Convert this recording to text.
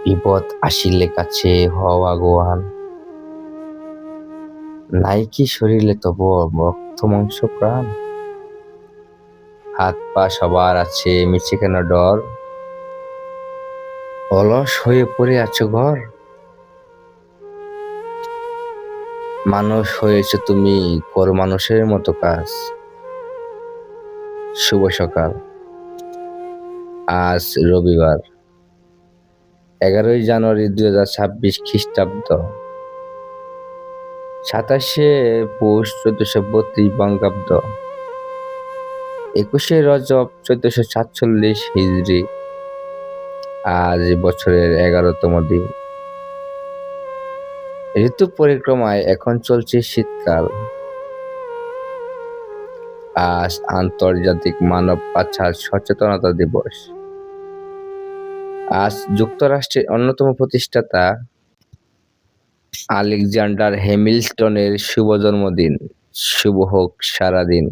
বিপদ আসিলে কাছে হও আগুয়ান, নাই কি শরীরে তব রক্ত মাংস প্রাণ? হাত পা সবার আছে, মিছে কেন ডর? অলস হয়ে পড়ে আছো ঘর? মানুষ হয়েছে তুমি, করো মানুষের মতো কাজ। শুভ সকাল। আজ রবিবার, 11 জানুয়ারি 2026 খ্রিস্টাব্দ, 27 পৌষ 1432 বঙ্গাব্দ, 21 রজব 1447 হিজরি। আজ বছরের 11তম দিন। ঋতু পরিক্রমায় এখন চলছে শীতকাল। আজ আন্তর্জাতিক মানব পাচার সচেতনতা দিবস। আজ যুক্তরাষ্ট্রের অন্যতম প্রতিষ্ঠাতা আলেকজান্ডার হ্যামিল্টনের শুভ জন্মদিন। শুভ হোক সারাদিন।